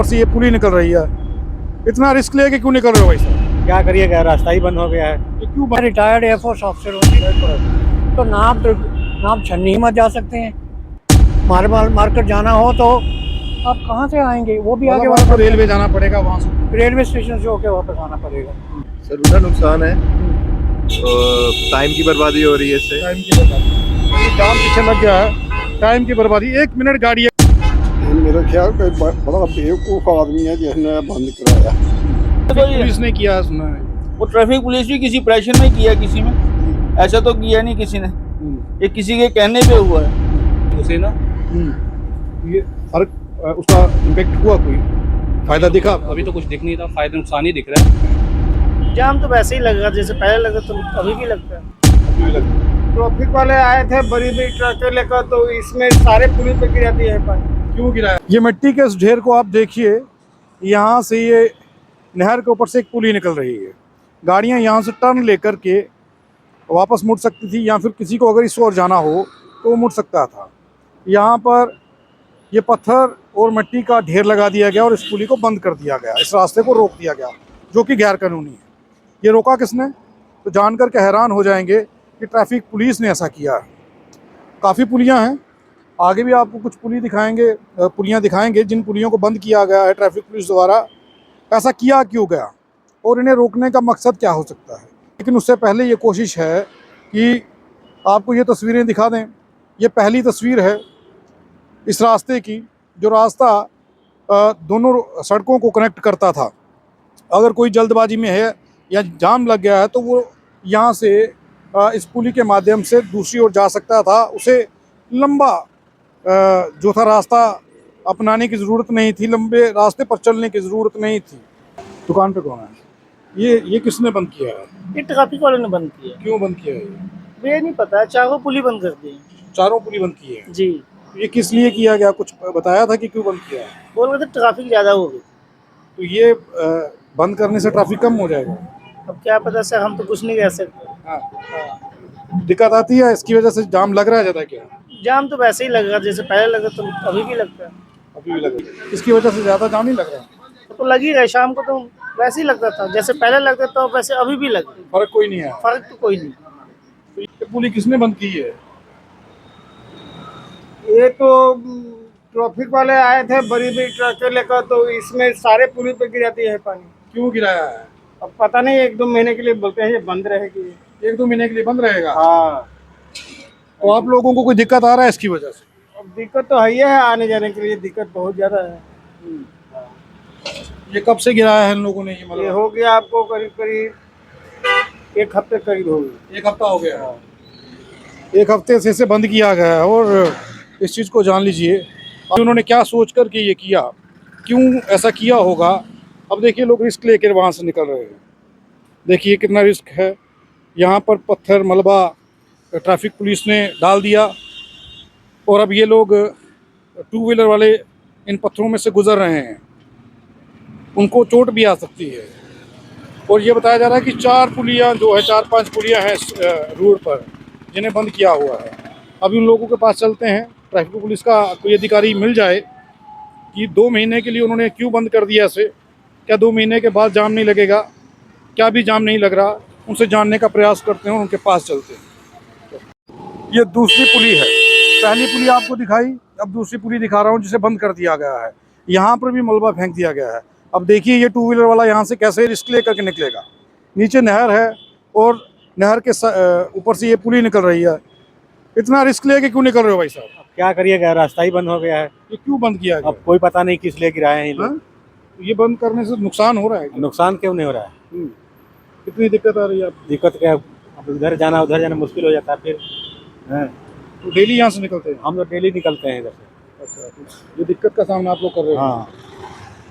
से ये पुली निकल रही है, इतना रिस्क लेके क्यों निकल रहे हो भाई साहब? क्या करिएगा, रास्ता ही बंद हो गया है। ये क्यों मैं रिटायर्ड एयरफोर्स ऑफिसर हूँ, तो नाम छन्नी मत जा सकते हैं। मार्केट जाना हो तो आप कहाँ से आएंगे? वो भी आगे वापस रेलवे जाना पड़ेगा, वहाँ से रेलवे स्टेशन से होके वापस आना पड़ेगा। सर उनका नुकसान है, टाइम की बर्बादी हो रही है इससे। टाइम की बर्बादी, जाम पीछे लग गया है, टाइम की बर्बादी। 1 मिनट गाड़ी है। मेरा ख्याल बड़ा बेवकूफ़ आदमी है जिसने बंद कराया। पुलिस ने किया, सुना है। वो ट्रैफिक पुलिस भी किसी प्रेशर में किया, किसी में ऐसा तो किया नहीं किसी ने, ये किसी के कहने पे हुआ है उसे ना। ये फर्क उसका इम्पैक्ट हुआ, कोई फायदा दिखा? अभी तो कुछ दिख नहीं रहा, फायदा नुकसान ही दिख रहा है। जाम तो वैसे ही लग रहा, जैसे पहले लगा तो अभी भी लगता है। ट्रैफिक वाले आए थे बड़ी बड़ी ट्रकें लेकर, तो इसमें सारे पुलिस पे गिर जाती है पानी। क्यों गिराया? ये मिट्टी के इस ढेर को आप देखिए, यहाँ से ये नहर के ऊपर से एक पुली निकल रही है। गाड़ियाँ यहाँ से टर्न लेकर के वापस मुड़ सकती थी, या फिर किसी को अगर इस ओर जाना हो तो वो मुड़ सकता था। यहाँ पर ये पत्थर और मिट्टी का ढेर लगा दिया गया और इस पुली को बंद कर दिया गया, इस रास्ते को रोक दिया गया, जो कि गैर कानूनी है। ये रोका किसने? तो जानकर के हैरान हो जाएंगे कि ट्रैफिक पुलिस ने ऐसा किया है। काफ़ी पुलियाँ हैं, आगे भी आपको कुछ पुलियाँ दिखाएंगे जिन पुलियों को बंद किया गया है ट्रैफिक पुलिस द्वारा। ऐसा किया क्यों गया और इन्हें रोकने का मकसद क्या हो सकता है? लेकिन उससे पहले ये कोशिश है कि आपको ये तस्वीरें दिखा दें। ये पहली तस्वीर है इस रास्ते की, जो रास्ता दोनों सड़कों को कनेक्ट करता था। अगर कोई जल्दबाजी में है या जाम लग गया है तो वो यहाँ से इस पुली के माध्यम से दूसरी ओर जा सकता था। उसे लंबा जो था रास्ता अपनाने की ज़रूरत नहीं थी, लंबे रास्ते पर चलने की ज़रूरत नहीं थी। दुकान पे कौन है? ये किसने बंद किया है? ये ट्रैफिक वालों ने बंद किया। क्यों बंद किया है? ये नहीं पता, चारों पुली बंद कर दी। चारों पुली बंद की है जी। ये किस लिए किया गया? कुछ बताया था कि क्यों बंद किया है? बोल रहे थे ट्रैफिक ज़्यादा हो गई। तो ये बंद करने से ट्रैफिक कम हो जाएगा? अब क्या पता सर, हम तो कुछ नहीं कह सकते। हाँ। दिक्कत आती है इसकी वजह से? जाम लग रहा है ज़्यादा क्या? जाम तो वैसे ही लग रहा, जैसे पहले लगा तो अभी भी लगता है। अभी भी लग रहा है, इसकी वजह से ज़्यादा जाम नहीं लग रहा है? तो लग ही रहा है, शाम को तो वैसे ही लगता था, जैसे पहले लगता था वैसे अभी भी लग। फर्क कोई नहीं है? फर्क तो कोई नहीं। तो ये पुली किसने बंद की है? ये तो ट्रैफिक वाले आए थे बड़ी बड़ी ट्रकें लेकर, तो इसमें सारे पुलिस पे गिर जाती है पानी। क्यों गिराया है? अब पता नहीं, 1-2 महीने के लिए बोलते हैं ये बंद रहेगी। 1-2 महीने के लिए बंद रहेगा? हाँ। तो आप लोगों को कोई दिक्कत आ रहा है इसकी वजह से? अब दिक्कत तो है ही है, आने जाने के लिए दिक्कत बहुत ज़्यादा है। ये कब से गिराया है इन लोगों ने? ये ये मतलब हो गया आपको करीब करीब 1 हफ्ते करीब हो गया। 1 हफ्ता हो गया है। 1 हफ्ते से इसे बंद किया गया है। और इस चीज़ को जान लीजिए उन्होंने क्या सोच कर के ये किया, क्यों ऐसा किया होगा। अब देखिए लोग रिस्क लेकर वहाँ से निकल रहे हैं, देखिए कितना रिस्क है। यहाँ पर पत्थर मलबा ट्रैफिक पुलिस ने डाल दिया और अब ये लोग 2 व्हीलर वाले इन पत्थरों में से गुजर रहे हैं, उनको चोट भी आ सकती है। और ये बताया जा रहा है कि 4 पुलियाँ जो है, 4-5 पुलियाँ हैं रोड पर जिन्हें बंद किया हुआ है। अभी उन लोगों के पास चलते हैं, ट्रैफिक पुलिस का कोई अधिकारी मिल जाए कि 2 महीने के लिए उन्होंने क्यों बंद कर दिया इसे, क्या 2 महीने के बाद जाम नहीं लगेगा, क्या भी जाम नहीं लग रहा, उनसे जानने का प्रयास करते हैं और उनके पास चलते हैं। ये दूसरी पुली है, पहली पुली आपको दिखाई, अब दूसरी पुली दिखा रहा हूँ जिसे बंद कर दिया गया है। यहाँ पर भी मलबा फेंक दिया गया है। अब देखिए ये 2 व्हीलर वाला यहाँ से कैसे रिस्क ले करके निकलेगा। नीचे नहर है और नहर के ऊपर से ये पुली निकल रही है, इतना रिस्क लेके क्यों निकल रहे हो भाई साहब? अब क्या करिएगा, रास्ता ही बंद हो गया है। ये क्यों बंद किया गया? अब कोई पता नहीं किस लिए गिराए हैं ये लोग। हाँ? ये बंद करने से नुकसान हो रहा है? नुकसान क्यों नहीं हो रहा है? कितनी दिक्कत आ रही है आपको? दिक्कत क्या है, अब उधर जाना मुश्किल हो जाता है फिर। हाँ। तो डेली यहाँ से निकलते हैं? हम लोग डेली निकलते हैं इधर से। अच्छा, तो ये दिक्कत का सामना आप लोग कर रहे हो? हाँ।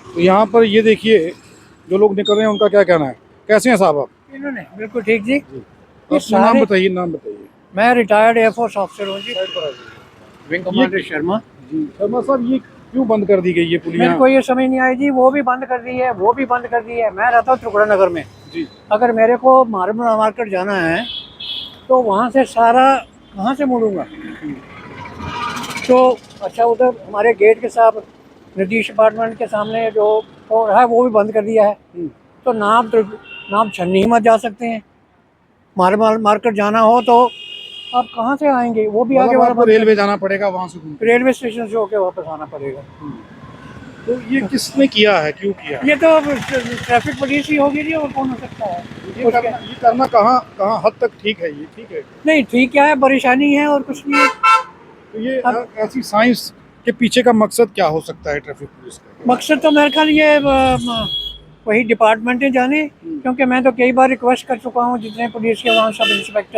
तो यहाँ पर ये देखिए जो लोग निकल रहे हैं उनका क्या कहना है? कैसे हैं साहब आप? इन्होंने बिल्कुल ठीक जी। अपना नाम बताइए, नाम बताइए। मैं रिटायर्ड एयरफोर्स ऑफिसर हूँ जी। Wing commander Sharma. जी शर्मा साहब, ये क्यों बंद कर दी गई ये पुलियाँ? मेरे को ये समझ नहीं आई जी, वो भी बंद कर दी है, वो भी बंद कर दी है। मैं रहता हूँ त्रिपुरा नगर में जी। अगर मेरे को मार्केट जाना है तो वहाँ से सारा कहाँ से मुड़ूंगा? तो अच्छा, उधर हमारे गेट के साथ नीतीश अपार्टमेंट के सामने जो और है वो भी बंद कर दिया है। तो नाम छन्नी मत जा सकते हैं। मार्केट जाना हो तो आप कहाँ से आएंगे? वो भी आगे मतलब वाला आपको बंद रेलवे जाना पड़ेगा, वहां से घूम के। रेलवे स्टेशन से होके वापस आना पड़ेगा। तो ये किसने किया है, क्यों किया है? ये तो अब ट्रैफिक पुलिस ही होगी जी, और कौन हो सकता है? ये करना कहाँ कहाँ हद तक ठीक है? ये ठीक है? नहीं ठीक क्या है, परेशानी है और कुछ नहीं है। तो ये ऐसी साइंस के पीछे का मकसद क्या हो सकता है ट्रैफिक पुलिस का? मकसद तो मेरे ख्याल ये वही डिपार्टमेंटें जाने, क्योंकि मैं तो कई बार रिक्वेस्ट कर चुका हूँ जितने पुलिस के वहाँ सब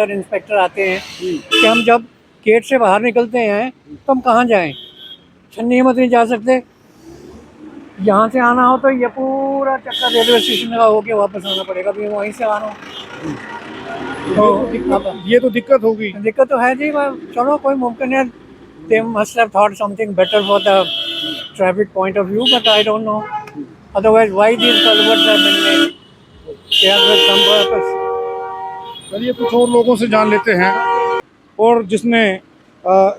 इंस्पेक्टर आते हैं कि हम जब गेट से बाहर निकलते हैं तो हम कहाँ जाएं? छन्नी मत नहीं जा सकते। यहाँ से आना हो तो ये पूरा चक्कर रेलवे स्टेशन का होके वापस आना पड़ेगा, भी वहीं से आना हो तो ये तो दिक्कत होगी। दिक्कत तो है जी, चलो कोई मुमकिन है। They must have thought something better for the traffic point of view, but I don't know. Otherwise, why these culverts have been made? They are with some purpose. चलिए कुछ और लोगों से जान लेते हैं। और जिसने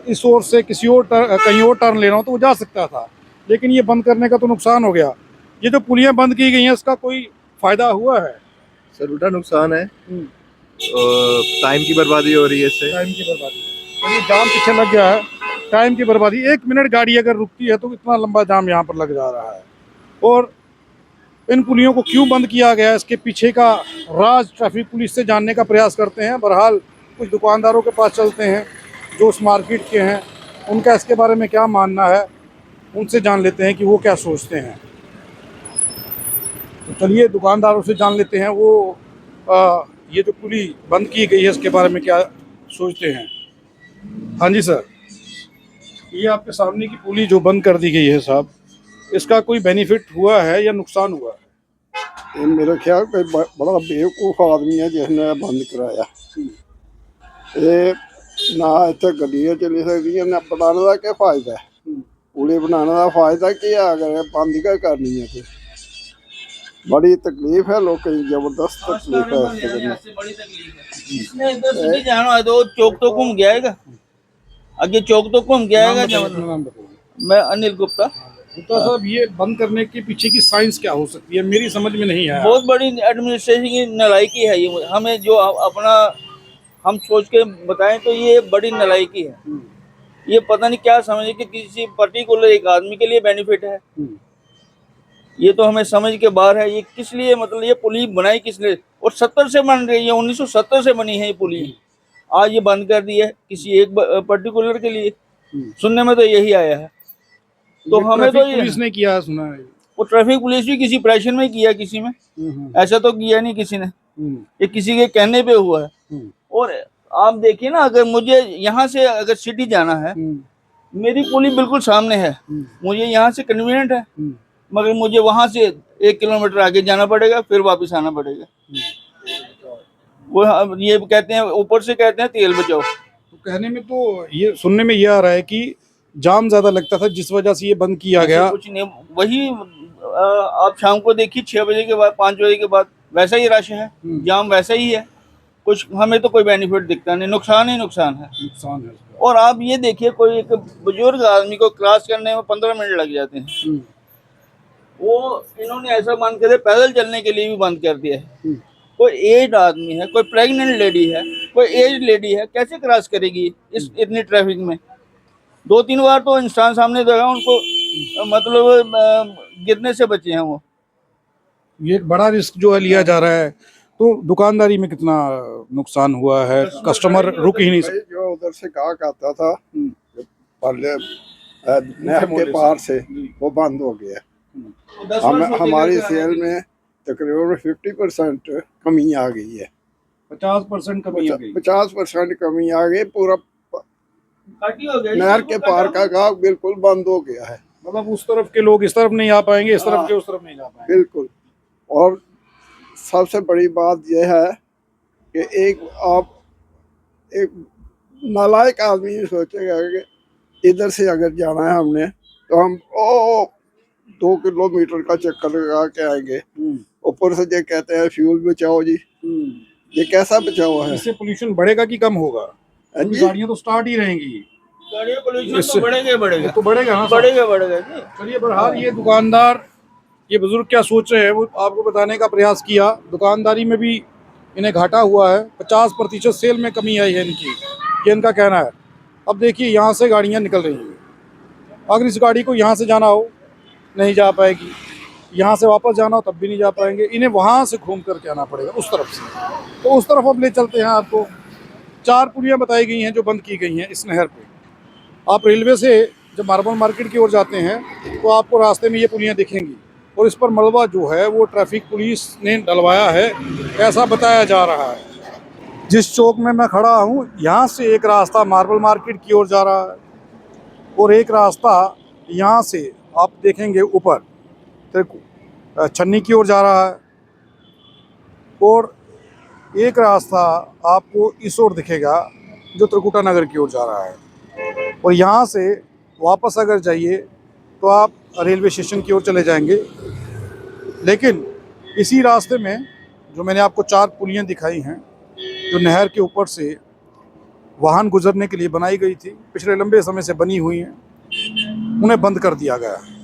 इस ओर से किसी और कहीं और टर्न लेना हो तो वो जा सकता था, लेकिन ये बंद करने का तो नुकसान हो गया। ये जो पुलियां बंद की गई हैं, इसका कोई फायदा हुआ है? सर उल्टा नुकसान है। टाइम की बर्बादी हो रही है इससे। टाइम की बर्बादी, ये जाम पीछे लग गया है। टाइम की बर्बादी, 1 मिनट गाड़ी अगर रुकती है तो इतना लंबा जाम यहाँ पर लग जा रहा है। और इन पुलियों को क्यों बंद किया गया, इसके पीछे का राज ट्रैफिक पुलिस से जानने का प्रयास करते हैं। बहरहाल कुछ दुकानदारों के पास चलते हैं जो उस मार्केट के हैं, उनका इसके बारे में क्या मानना है, उनसे जान लेते हैं कि वो क्या सोचते हैं। तो चलिए दुकानदारों से जान लेते हैं वो ये जो पुली बंद की गई है इसके बारे में क्या सोचते हैं। हाँ जी सर, ये आपके सामने की पुली जो बंद कर दी गई है साहब, इसका कोई बेनिफिट हुआ है या नुकसान हुआ है? ये मेरा ख्याल कोई बड़ा बेवकूफ आदमी है जिसने बंद कराया। ये ना इतने गड्डियां चली सकती ना बनाने का क्या फायदा है? पुली बनाने का फायदा क्या है अगर बंद क्या करनी है? तो बड़ी तकलीफ है, लोग जबरदस्त तकलीफ है। इसमें इधर सिटी जाना है तो चौक तो घूम के आएगा, आगे चौक तो घूम के आएगा। नाम बताइए। मैं अनिल गुप्ता। गुप्ता साहब, ये बंद करने के पीछे की साइंस क्या हो सकती है? मेरी समझ में नहीं आया। बहुत बड़ी एडमिनिस्ट्रेशन की नालायकी है ये। हमें जो अपना हम सोच के बताएं तो ये बड़ी नालायकी है। ये पता नहीं क्या समझे कि किसी पर्टिकुलर एक आदमी के लिए बेनिफिट है, ये तो हमें समझ के बाहर है। ये किस लिए, मतलब ये पुली बनाई किस लिए? और 70 से बन रही है, 1970 से बनी है ये पुली। आज ये बंद कर दी है किसी एक पर्टिकुलर के लिए, सुनने में तो यही आया है। तो हमें तो पुलिस ने किया है, सुना है। वो ट्रैफिक पुलिस भी किसी प्रेशर में किया किसी में, ऐसा तो किया नहीं किसी ने, ये किसी के कहने पे हुआ है। और आप देखिए ना, अगर मुझे यहाँ से अगर सिटी जाना है, मेरी पुली बिल्कुल सामने है, मुझे यहाँ से कन्वीनियंट है, मगर मुझे वहां से 1 किलोमीटर आगे जाना पड़ेगा, फिर वापस आना पड़ेगा। वो ये कहते हैं, ऊपर से कहते हैं तेल बचाओ। तो कहने में तो ये सुनने में ये आ रहा है कि जाम ज्यादा लगता था जिस वजह से ये बंद किया गया। कुछ नहीं, वही आप शाम को देखिए 6 बजे के बाद 5 बजे के बाद वैसा ही रश है, जाम वैसा ही है। कुछ हमें तो कोई बेनिफिट दिखता नहीं, नुकसान ही नुकसान है। नुकसान है। और आप ये देखिए, कोई एक बुजुर्ग आदमी को क्रॉस करने में 15 मिनट लग जाते हैं, वो इन्होंने ऐसा बंद कर दिया, पैदल चलने के लिए भी बंद कर दिया है। कोई एज आदमी है, कोई प्रेग्नेंट लेडी है, कोई एज लेडी है, कैसे क्रॉस करेगी इस इतनी ट्रैफिक में? 2-3 बार तो इंसान सामने देखा उनको, मतलब गिरने से बचे हैं वो। ये एक बड़ा रिस्क जो है लिया जा रहा है। तो दुकानदारी में कितना नुकसान हुआ है? कस्टमर रुक ही नहीं सकते। जो उधर से गाहक आता था पहले नहर के पार से, वो बंद हो गया। हमारी सेल में तकरीबन 50% कमी आ गई है। 50% कमी आ गई। 50% कमी आ गई। पूरा हो गया, नहर के पार का गाहक बिल्कुल बंद हो गया है। मतलब उस तरफ के लोग इस तरफ नहीं आ पाएंगे, इस तरफ के उस तरफ नहीं जा पाएंगे। बिल्कुल। और सबसे बड़ी बात यह है कि एक नालायक आदमी सोचेगा कि इधर से अगर जाना है हमने, तो हम 2 किलोमीटर का चक्कर लगा के आएंगे। ऊपर से ये कहते हैं फ्यूल बचाओ जी। ये कैसा बचाओ है? इससे पोल्यूशन बढ़ेगा कि कम होगा? गाड़ियां तो स्टार्ट ही रहेंगी। गाड़ियाँ पोल्यूशन इससे- तो बढ़ेगा ही बढ़ेगा, तो बढ़ेगा ना सर? बढ़ेगा बढ़ेगा जी। चलिए बहरहाल ये दुकानदार, ये बुजुर्ग क्या सोच रहे हैं वो आपको बताने का प्रयास किया। दुकानदारी में भी इन्हें घाटा हुआ है, 50% सेल में कमी आई है इनकी, ये इनका कहना है। अब देखिए यहाँ से गाड़ियाँ निकल रही हैं, अगर इस गाड़ी को यहाँ से जाना हो नहीं जा पाएगी, यहाँ से वापस जाना हो तब भी नहीं जा पाएंगे, इन्हें वहाँ से घूम करके आना पड़ेगा उस तरफ से। तो उस तरफ अब ले चलते हैं आपको। 4 पुलियाँ बताई गई हैं जो बंद की गई हैं इस नहर पे। आप रेलवे से जब मार्बल मार्केट की ओर जाते हैं तो आपको रास्ते में ये पुलियाँ दिखेंगी और इस पर मलबा जो है वो ट्रैफिक पुलिस ने डलवाया है, ऐसा बताया जा रहा है। जिस चौक में मैं खड़ा हूँ यहाँ से एक रास्ता मार्बल मार्केट की ओर जा रहा है और एक रास्ता यहाँ से आप देखेंगे ऊपर छन्नी की ओर जा रहा है और एक रास्ता आपको इस ओर दिखेगा जो त्रिकुटा नगर की ओर जा रहा है। और यहाँ से वापस अगर जाइए तो आप रेलवे स्टेशन की ओर चले जाएंगे। लेकिन इसी रास्ते में जो मैंने आपको 4 पुलियाँ दिखाई हैं जो नहर के ऊपर से वाहन गुजरने के लिए बनाई गई थी, पिछले लंबे समय से बनी हुई हैं, उन्हें बंद कर दिया गया है।